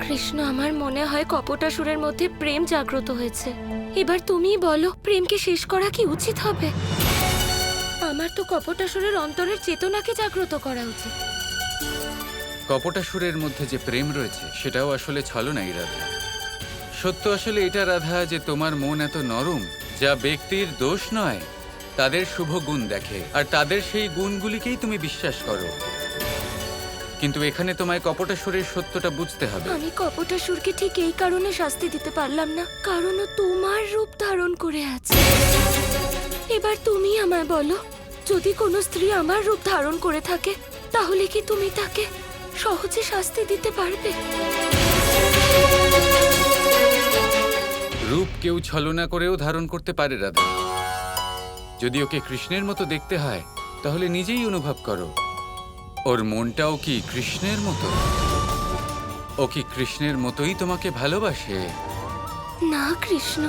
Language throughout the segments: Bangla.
কৃষ্ণ, আমার মনে হয় কপটাসুরের মধ্যে প্রেম জাগ্রত হয়েছে। এবার তুমিই বলো, প্রেমকে শেষ করা কি উচিত হবে? আমার তো কপটাসুরের অন্তরের চেতনাকে জাগ্রত করা উচিত। কপটাসুরের মধ্যে যে প্রেম রয়েছে সেটাও আসলে ছলনাই রাধা। সত্য আসলে এটা রাধা যে তোমার মন এত নরম, যা ব্যক্তির দোষ নয় তাদের শুভ গুণ দেখে, আর তাদের সেই গুণগুলিকেই তুমি বিশ্বাস করো। কিন্তু এখানে তোমায় কপটাসুরের সত্যটা বুঝতে হবে। আমি কপটাসুরকে ঠিক এই কারণে শাস্তি দিতে পারলাম না, কারণ ও তোমার রূপ ধারণ করে আছে। এবার তুমি আমায় বলো, যদি কোনো স্ত্রী আমার রূপ ধারণ করে থাকে, তাহলে কি তুমি তাকে সহজে শাস্তি দিতে পারবে? রূপ কেউ ছলনা করেও ধারণ করতে পারে রাধা। যদি ওকে কৃষ্ণের মতো দেখতে হয় তাহলে নিজেই অনুভব করো, ওর মনটাও কি কৃষ্ণের মতো? ও কি কৃষ্ণের মতোই তোমাকে ভালোবাসে? না কৃষ্ণ,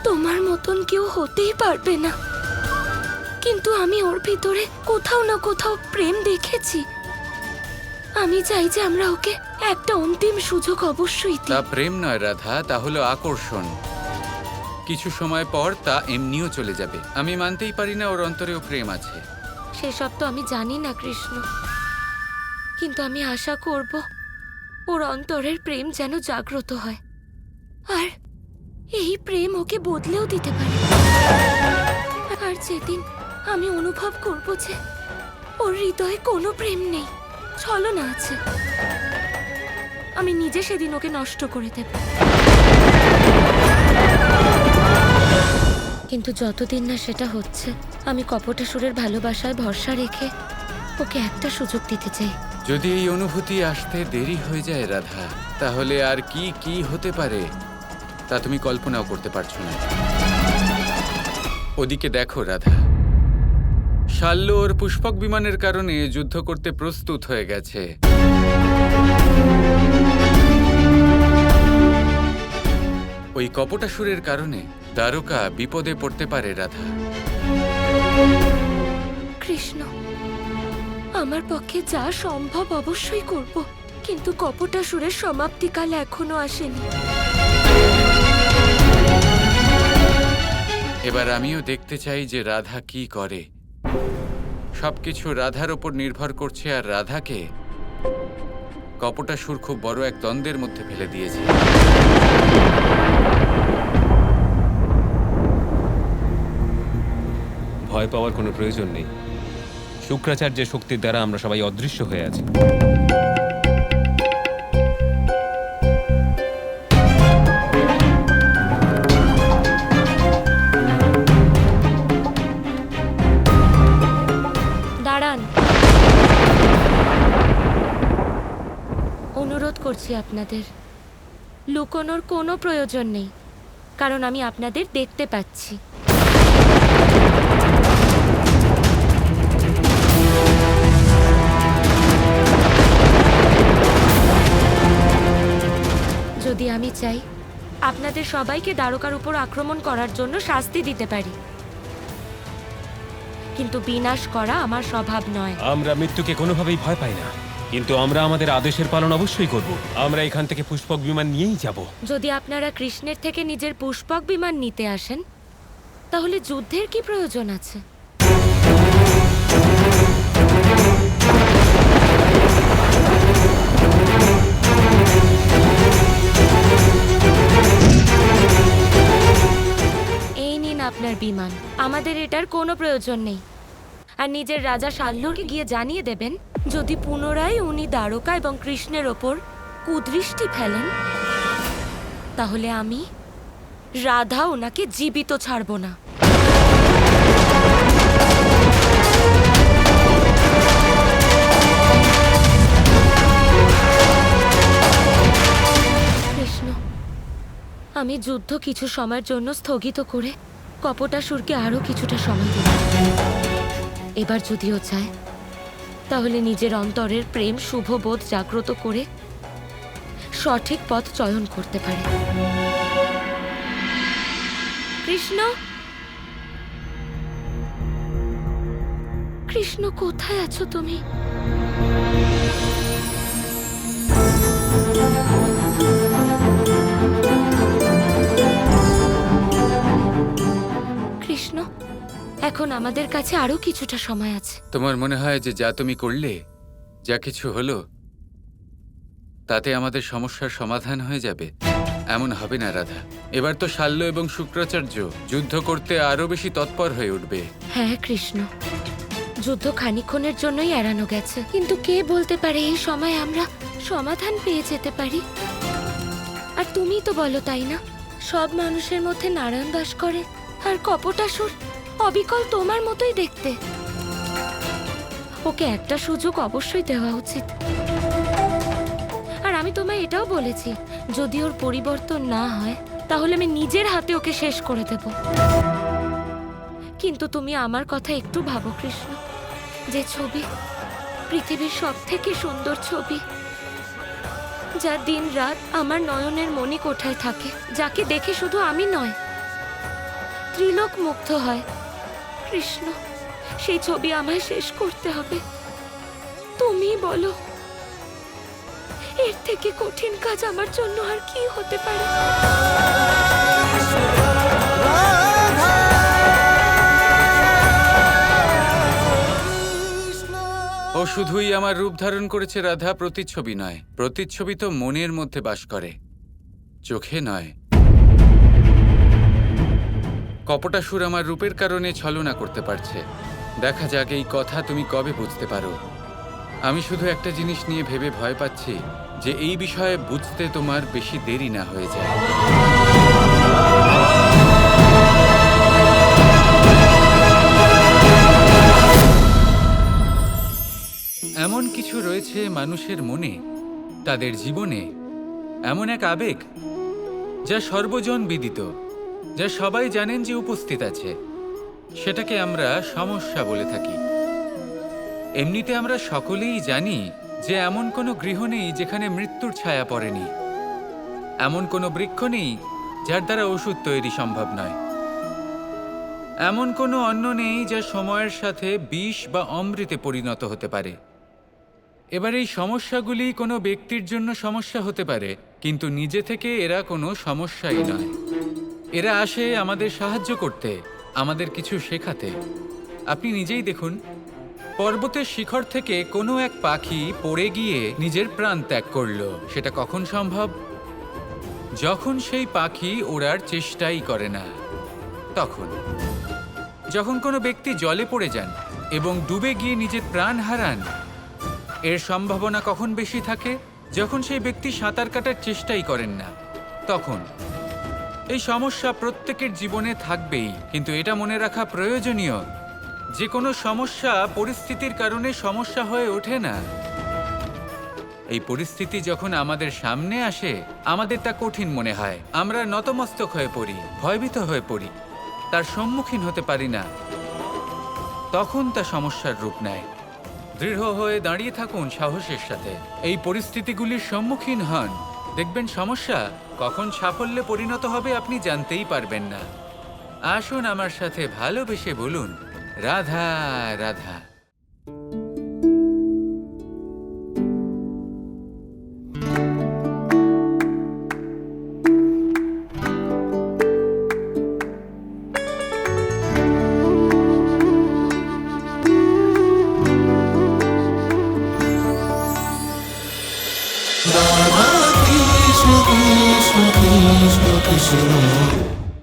তোমার মতন কেউ হতেই পারবে না। কিন্তু আমি ওর ভিতরে কোথাও না কোথাও প্রেম দেখেছি। আমি চাই যে আমরা ওকে একটা অন্তিম সুযোগ অবশ্যই তা দিই। প্রেম নয় রাধা, তা হলো আকর্ষণ। কিছু সময় পর তা এমনিও চলে যাবে। আমি মানতেই পারি না ওর অন্তরেও প্রেম আছে। সেসব তো আমি জানি না কৃষ্ণ, কিন্তু আমি আশা করব ওর অন্তরের প্রেম যেন জাগ্রত হয়, আর এই প্রেম ওকে বদলেও দিতে পারে। আর যেদিন আমি অনুভব করব যে ওর হৃদয়ে কোনো প্রেম নেই, ছলনা আছে, আমি নিজে সেদিন ওকে নষ্ট করে দেব। কিন্তু যতদিন না সেটা হচ্ছে, আমি কপটাসুরের ভালোবাসায় ভরসা রেখে ওকে একটা সুযোগ দিতে চাই। যদি এই অনুভূতি আসতে দেরি হয়ে যায় রাধা, তাহলে আর কি কি হতে পারে তা তুমি কল্পনাও করতে পারছো না। ওদিকে দেখো রাধা, শাল্য ওর পুষ্পক বিমানের কারণে যুদ্ধ করতে প্রস্তুত হয়ে গেছে। ওই কপটাসুরের কারণে দ্বারকা বিপদে পড়তে পারে রাধা। কৃষ্ণ, আমার পক্ষে যা সম্ভব অবশ্যই করব, কিন্তু কপটাসুরের সমাপ্তিকাল এখনো আসেনি। এবার আমিও দেখতে চাই যে রাধা কি করে। সবকিছু রাধার ওপর নির্ভর করছে, আর রাধাকে কপটাসুর খুব বড় এক দ্বন্দ্বের মধ্যে ফেলে দিয়েছে। ভয় পাওয়ার কোনো প্রয়োজন নেই। শুক্রাচার্যের শক্তির দ্বারা আমরা সবাই অদৃশ্য হয়ে আছি। দাঁড়ান, অনুরোধ করছি আপনাদের, লুকোনোর কোনো প্রয়োজন নেই, কারণ আমি আপনাদের দেখতে পাচ্ছি। যদি আমি চাই, আপনাদের সবাইকে দ্বারকার উপর আক্রমণ করার জন্য শাস্তি দিতে পারি, কিন্তু বিনাশ করা আমার স্বভাব নয়। আমরা মৃত্যুকে কোনোভাবেই ভয় পাই না, কিন্তু আমরা আমাদের আদেশের পালন অবশ্যই করব। আমরা এখান থেকে পুষ্পক বিমান নিয়েই যাব। যদি আপনারা কৃষ্ণের থেকে নিজের পুষ্পক বিমান নিতে আসেন, তাহলে যুদ্ধের কি প্রয়োজন আছে? এই নিন আপনার বিমান, আমাদের এটার কোনো প্রয়োজন নেই। আর নিজের রাজা শাল্যকে গিয়ে জানিয়ে দেবেন, যদি পুনরায় উনি দ্বারকা এবং কৃষ্ণের ওপর কুদৃষ্টি ফেলেন, তাহলে আমি রাধা ওনাকে জীবিত ছাড়ব না। কৃষ্ণ, আমি যুদ্ধ কিছু সময়ের জন্য স্থগিত করে কপটাসুরকে আরো কিছুটা সময় দিলাম। এবার যদিও চায়, তাহলে নিজের অন্তরের প্রেম শুভবোধ জাগ্রত করে সঠিক পথ চয়ন করতে পারে। কৃষ্ণ, কৃষ্ণ, কোথায় আছো তুমি? আমাদের কাছে আরো কিছুটা সময় আছে। তোমার মনে হয় যে যা তুমি করলে, যা কিছু হলো, তাতে আমাদের সমস্যার সমাধান হয়ে যাবে? এমন হবে না রাধা। এবার তো শাল্য এবং শুক্রাচার্য যুদ্ধ করতে আরো বেশি তৎপর হয়ে উঠবে। হ্যাঁ কৃষ্ণ, যুদ্ধ খানিকক্ষণের জন্যই এড়ানো গেছে, কিন্তু কে বলতে পারে এই সময় আমরা সমাধান পেয়ে যেতে পারি। আর তুমি তো বলো, তাই না, সব মানুষের মধ্যে নারায়ণ বাস করে, আর কপটাসুর অবিকল তোমার মতোই দেখতে। ওকে একটা সুযোগ অবশ্যই দেওয়া উচিত। আর আমি তোমায় এটাও বলেছি, যদি ওর পরিবর্তন না হয় তাহলে আমি নিজের হাতে ওকে শেষ করে দেব। কিন্তু তুমি আমার কথা একটু ভাবো কৃষ্ণ, যে ছবি, পৃথিবীর সব থেকে সুন্দর ছবি, যা দিন রাত আমার নয়নের মণিকোঠায় থাকে, যাকে দেখে শুধু আমি নয়, ত্রিলোক মুগ্ধ হয়। কৃষ্ণ, সেই ছবি আমায় শেষ করতে হবে। তুমি বলো, এর থেকে কঠিন কাজ আমার জন্য আর কি হতে পারে? ও শুধুই আমার রূপ ধারণ করেছে রাধা, প্রতিচ্ছবি নয়। প্রতিচ্ছবি তো মনের মধ্যে বাস করে, চোখে নয়। কপটাসুর আমার রূপের কারণে ছলনা করতে পারছে। দেখা যাক এই কথা তুমি কবে বুঝতে পারো। আমি শুধু একটা জিনিস নিয়ে ভেবে ভয় পাচ্ছি, যে এই বিষয়ে বুঝতে তোমার বেশি দেরি না হয়ে যায়। এমন কিছু রয়েছে মানুষের মনে, তাদের জীবনে, এমন এক আবেগ যা সর্বজন বিদিত, যা সবাই জানেন যে উপস্থিত আছে। সেটাকে আমরা সমস্যা বলে থাকি। এমনিতে আমরা সকলেই জানি যে এমন কোনো গৃহ নেই যেখানে মৃত্যুর ছায়া পড়েনি, এমন কোনো বৃক্ষ নেই যার দ্বারা ওষুধ তৈরি সম্ভব নয়, এমন কোনো অন্ন নেই যা সময়ের সাথে বিষ বা অমৃতে পরিণত হতে পারে। এবার এই সমস্যাগুলি কোনো ব্যক্তির জন্য সমস্যা হতে পারে, কিন্তু নিজে থেকে এরা কোনো সমস্যাই নয়। এরা আসে আমাদের সাহায্য করতে, আমাদের কিছু শেখাতে। আপনি নিজেই দেখুন, পর্বতের শিখর থেকে কোনো এক পাখি পড়ে গিয়ে নিজের প্রাণ ত্যাগ করল। সেটা কখন সম্ভব? যখন সেই পাখি ওড়ার চেষ্টাই করে না। তখন যখন কোনো ব্যক্তি জলে পড়ে যান এবং ডুবে গিয়ে নিজের প্রাণ হারান, এর সম্ভাবনা কখন বেশি থাকে? যখন সেই ব্যক্তি সাঁতার কাটার চেষ্টাই করেন না। তখন এই সমস্যা প্রত্যেকের জীবনে থাকবেই, কিন্তু এটা মনে রাখা প্রয়োজনীয় যে কোনো সমস্যা পরিস্থিতির কারণে সমস্যা হয়ে ওঠে না। এই পরিস্থিতি যখন আমাদের সামনে আসে, আমাদের তা কঠিন মনে হয়, আমরা নতমস্তক হয়ে পড়ি, ভয়ভীত হয়ে পড়ি, তার সম্মুখীন হতে পারি না। তখন তা সমস্যার রূপ নেয়। দৃঢ় হয়ে দাঁড়িয়ে থাকুন সাহসের সাথে, এই পরিস্থিতিগুলির সম্মুখীন হন, দেখবেন সমস্যা কখন সাফল্যে পরিণত হবে আপনি জানতেই পারবেন না। আসুন আমার সাথে ভালোবেসে বলুন, Radha Radha. Krishna Krishna Krishna Krishna